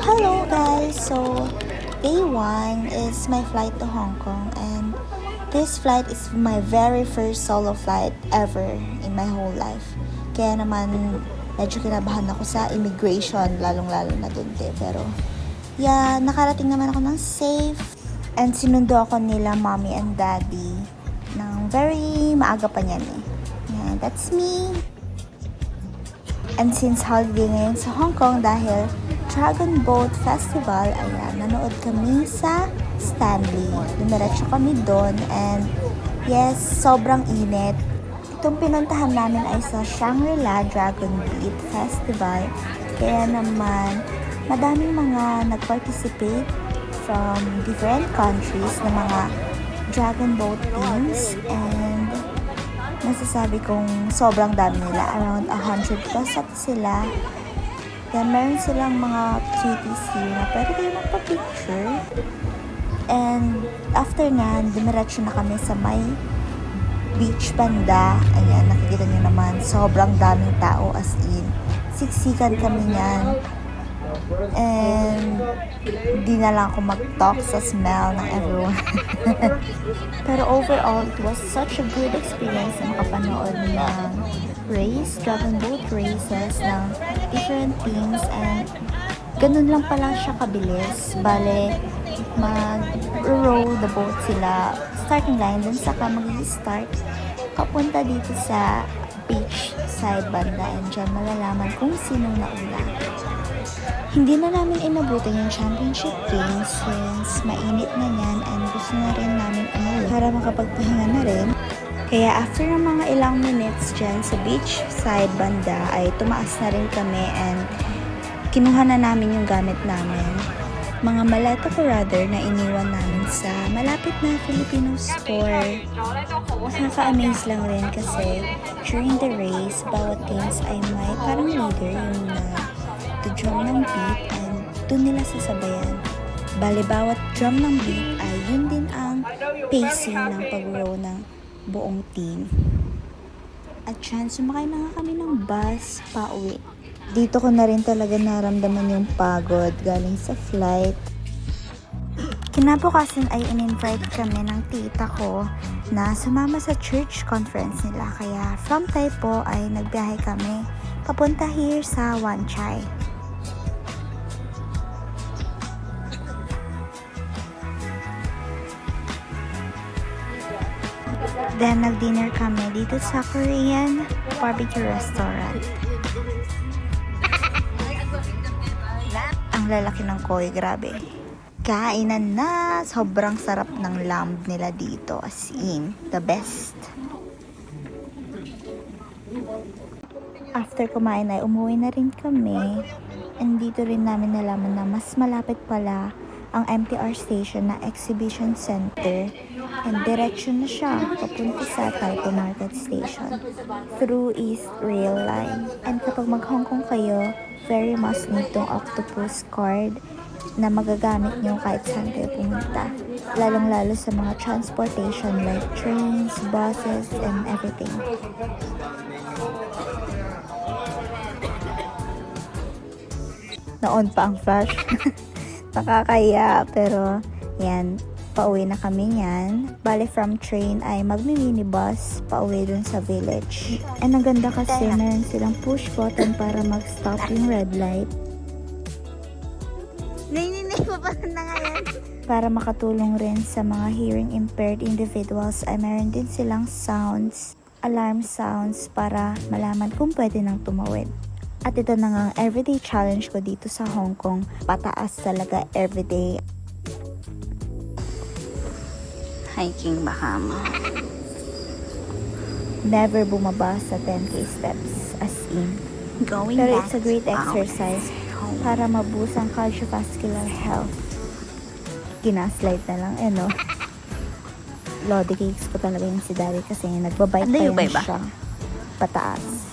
Hello guys! So, day 1 is my flight to Hong Kong, and this flight is my very first solo flight ever in my whole life. Kaya naman, medyo kinabahan ako sa immigration, lalong-lalo na dun pero yeah, nakarating naman ako ng safe, and sinundo ako nila mommy and daddy ng very maaga pa niyan eh. Yeah, that's me. And since holiday ngayon sa Hong Kong dahil Dragon Boat Festival, ayan, nanood kami sa Stanley. Dumiretso kami doon and yes, sobrang init. Itong pinuntahan namin ay sa Shangri-La Dragon Boat Festival. Kaya naman, madaming mga nag-participate from different countries na mga Dragon Boat teams, and masasabi kong sobrang dami nila. Around 100 plus at sila. Then, meron silang mga cuties here na pwede kayo magpa-picture. And, after nga, dumiretso na kami sa may beach banda. Ayan, nakikita nyo naman, sobrang daming tao, as in. Siksikan kami niyan. And, di na lang ako mag-talk sa smell ng everyone. Pero overall, it was such a good experience na makapanood ng race, Dragon Boat races ng different teams, and ganun lang pala siya kabilis. Bale, mag-row the boat sila, starting line, dun saka mag-start papunta dito sa beach side banda, and dyan malalaman kung sinong nauna. Hindi na namin inabutan yung championship games since mainit na yan, and gusto na rin namin umuwi para makapagpahinga na rin. Kaya after ng mga ilang minutes dyan sa beach side banda ay tumaas na rin kami and kinuha na namin yung gamit namin. Mga maleta ko rather na iniwan namin sa malapit na Filipino store. Nakaka-amaze lang rin kasi during the race, bawat teams ay may parang leader yung drum ng beat, and doon nila sasabayan. Bale, bawat drum ng beat ay yun din ang pacing ng pag-row ng buong team. At dyan, sumakay na nga kami ng bus pa uwi. Dito ko na rin talaga naramdaman yung pagod galing sa flight. Kinabukasan ay in-invite kami ng tita ko na sumama sa church conference nila. Kaya from Taipo ay nagbiyahe kami papunta here sa Wan Chai. Then, nag-dinner kami dito sa Korean barbecue restaurant. Ang lalaki ng koi, grabe. Kainan na! Sobrang sarap ng lamb nila dito. As in, the best. After kumain ay umuwi na rin kami. And dito rin namin nalaman na mas malapit pala ang MTR station na Exhibition Center, and diretsyo na siya papunta sa Taipo Market Station through East Rail Line. And kapag mag-Hong Kong kayo, very must need tong octopus card na magagamit nyo kahit saan kayo pumunta, lalong-lalo sa mga transportation like trains, buses, and everything. Noon pa ang flash. Nakakaya, pero yan, pauwi na kami yan. Bale, from train ay magmi-minibus pauwi dun sa village. And ang ganda kasi meron silang push button para mag-stop yung red light. Naininay ko pa na ngayon. Para makatulong rin sa mga hearing impaired individuals ay meron din silang sounds, alarm sounds para malaman kung pwede nang tumawid. At ito na nga ang everyday challenge ko dito sa Hong Kong. Pataas talaga everyday. Hiking Bahama. Never bumaba sa 10k steps, as in. Pero it's a great exercise para maboost ang cardiovascular health. Kinaslide na lang, no? Lodi cakes ko talaga yung si Daddy kasi nagbabike pa yun siya. Pataas.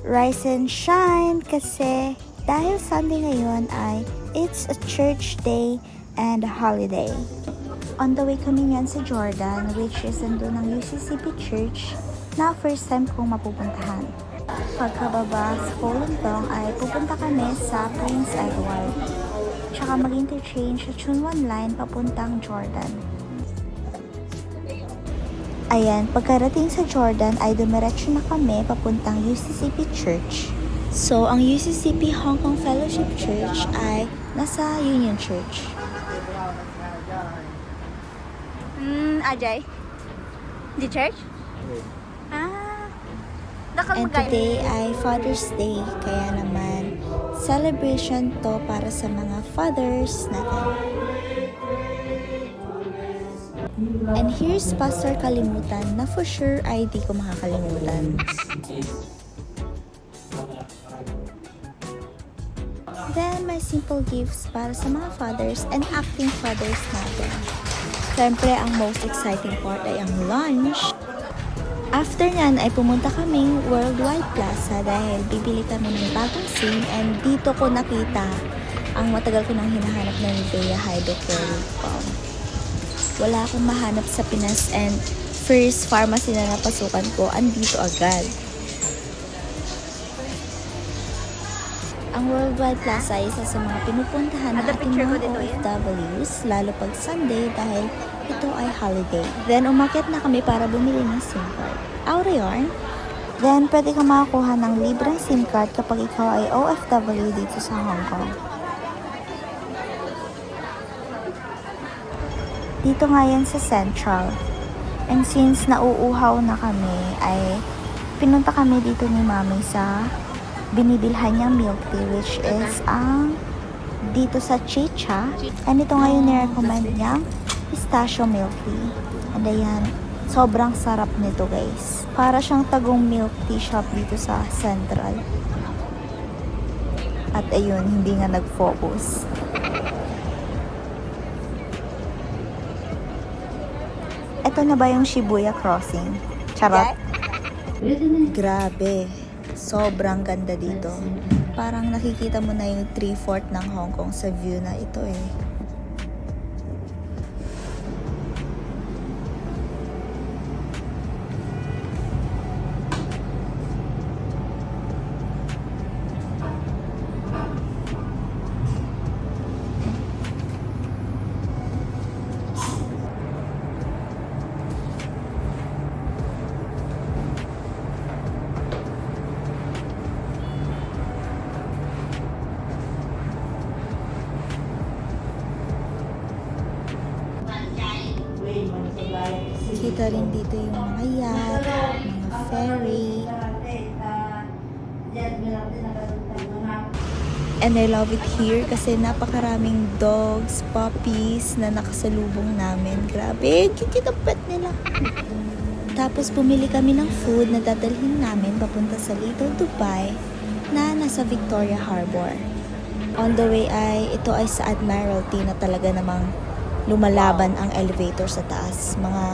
rise and shine kasi dahil Sunday ngayon ay it's a church day and a holiday. On the way kami ngayon sa Jordan, which is nandun ng UCCP Church na first time kong mapupuntahan. Pagkababa sa Folentong ay pupunta kami sa Prince Edward. Tsaka mag-interchange sa Chunwon Line papuntang Jordan. Ayan, pagkarating sa Jordan ay dumiretso na kami papuntang UCCP Church. So, ang UCCP Hong Kong Fellowship Church ay nasa Union Church. Ajay? Di church? And today ay Father's Day, kaya naman celebration to para sa mga fathers natin. And here's Pastor Kalimutan na for sure ay di ko makakalimutan. Then, my simple gifts para sa mga fathers and acting fathers natin. Siyempre, ang most exciting part ay ang lunch. After nyan ay pumunta kaming Worldwide Plaza dahil bibili kami ng bagong SIM and dito ko nakita ang matagal ko nang hinahanap na Nivea Hydrochloric Balm. Wala akong mahanap sa Pinas and first pharmacy na napasukan ko, andito agad. Ang Worldwide Plaza ay isa sa mga pinupuntahan ng ating mga OFWs, lalo pag Sunday dahil ito ay holiday. Then, umakyat na kami para bumili ng SIM card. Aura yarn. Then, pwede ka makakuha ng libreng SIM card kapag ikaw ay OFW dito sa Hong Kong. Dito nga yan sa Central. And since nauuhaw na kami, ay pinunta kami dito ni Mami sa binibilhan niyang milk tea, which is ang dito sa Chicha. And ito ngayon ni-recommend niyang pistachio milk tea. And ayan, sobrang sarap nito guys. Para siyang tagong milk tea shop dito sa Central. At ayun, hindi nga nag-focus. Ito na ba yung Shibuya Crossing? Charot. Grabe. Sobrang ganda dito. Parang nakikita mo na yung 3/4 ng Hong Kong sa view na ito eh. Kita rin dito yung mga yacht, mga ferry. And I love it here kasi napakaraming dogs, puppies na nakasalubong namin. Grabe, cute ang pet nila. Tapos bumili kami ng food na dadalhin namin papunta sa Little Dubai na nasa Victoria Harbor. On the way ay ito ay sa Admiralty na talaga namang lumalaban ang elevator sa taas. Mga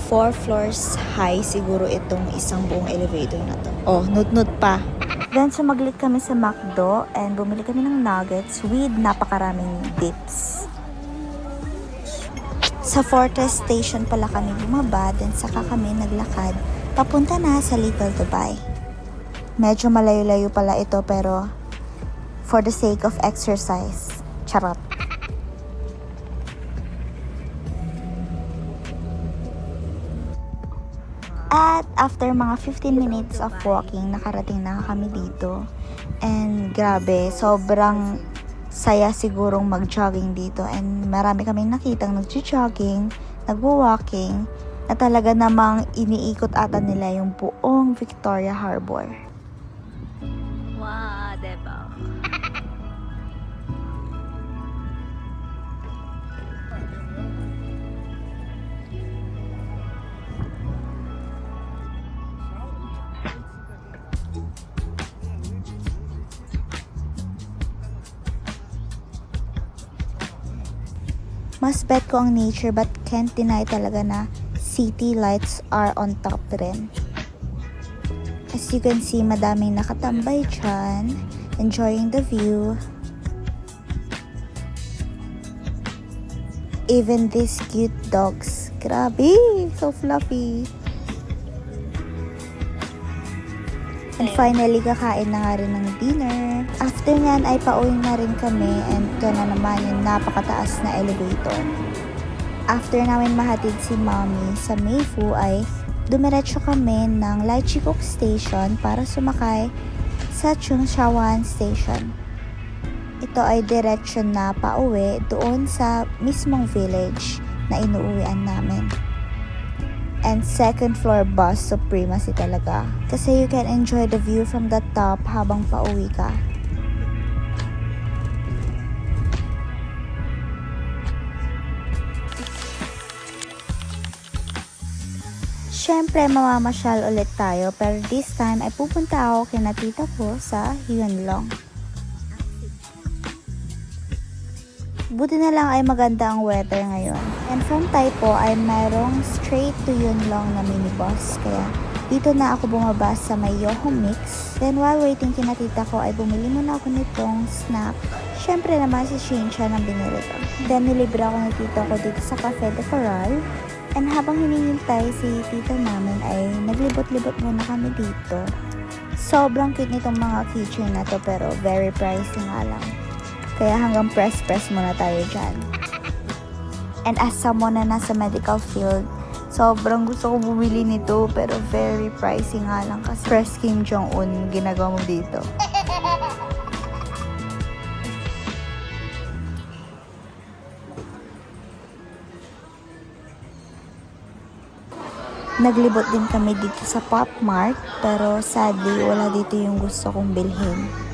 4 floors high siguro itong isang buong elevator na to. Oh, nut-nut pa. Then sumaglit kami sa McDo and bumili kami ng nuggets with napakaraming dips. Sa Fortress Station pala kami bumaba, then saka kami naglakad papunta na sa Little Dubai. Medyo malayo-layo pala ito pero for the sake of exercise. Charot. At after mga 15 minutes of walking, nakarating na kami dito. And grabe, sobrang saya sigurong mag-jogging dito. And marami kaming nakitang nag-jogging, nag-walking, na talaga namang iniikot ata nila yung buong Victoria Harbor. Wow, diba? Mas bet ko ang nature but can't deny talaga na city lights are on top rin. As you can see, madaming nakatambay dyan, enjoying the view. Even these cute dogs. Grabe, so fluffy. And finally, kakain na nga rin ng dinner. After nyan ay pauwi na rin kami and ito na naman yung napakataas na elevator. After namin mahatid si Mommy sa Mayfu ay dumiretso kami ng Laichikok Station para sumakay sa Chungshawan Station. Ito ay diretsyon na pauwi doon sa mismong village na inuuwian namin. And second floor bus supremacy talaga. Kasi you can enjoy the view from the top habang pauwi ka. Siyempre, mamamasyal ulit tayo pero this time ay pupunta ako kina tita ko sa Yunlong. Buti na lang ay maganda ang weather ngayon. And from Taipo ay mayroong straight to Yunlong na minibus. Kaya dito na ako bumaba sa may Yoho Mix. Then while waiting kina tita ko ay bumili muna ako nitong snack. Siyempre naman si Shinsha nang binili ko. Then nilibre ako ni tita ko dito sa Cafe de Coral. And habang hinihintay si tita namin ay naglibot-libot muna kami dito. Sobrang cute nitong mga keychain na to pero very pricey nga lang. Kaya hanggang press muna tayo dyan. And as someone na nasa medical field, sobrang gusto ko bumili nito pero very pricey nga lang kasi press Kim Jong-un ginagawa mo dito. Naglibot din kami dito sa Pop Mart pero sadly wala dito yung gusto kong bilhin.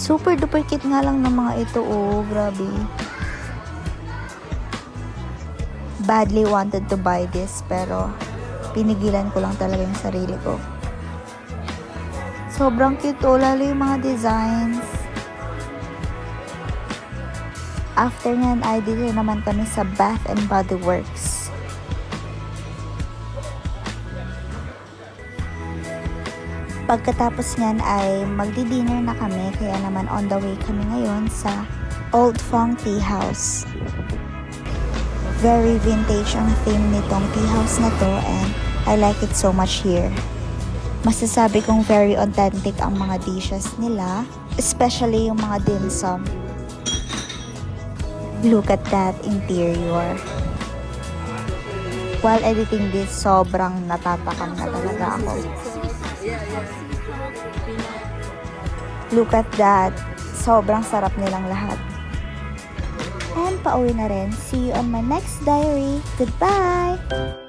Super duper cute nga lang ng mga ito, oh, grabe. Badly wanted to buy this pero pinigilan ko lang talaga yung sarili ko. Sobrang cute, oh, lalo yung mga designs. After nyan ay dito naman kami sa Bath and Body Works. Pagkatapos nyan ay magdi-dinner na kami kaya naman on the way kami ngayon sa Old Fong Tea House. Very vintage ang theme nitong tea house na to and I like it so much here. Masasabi kong very authentic ang mga dishes nila, especially yung mga dim sum. Look at that interior. While editing this, sobrang natatakam na talaga ako. Look at that. Sobrang sarap nilang lahat. And pauwi na rin. See you on my next diary. Goodbye!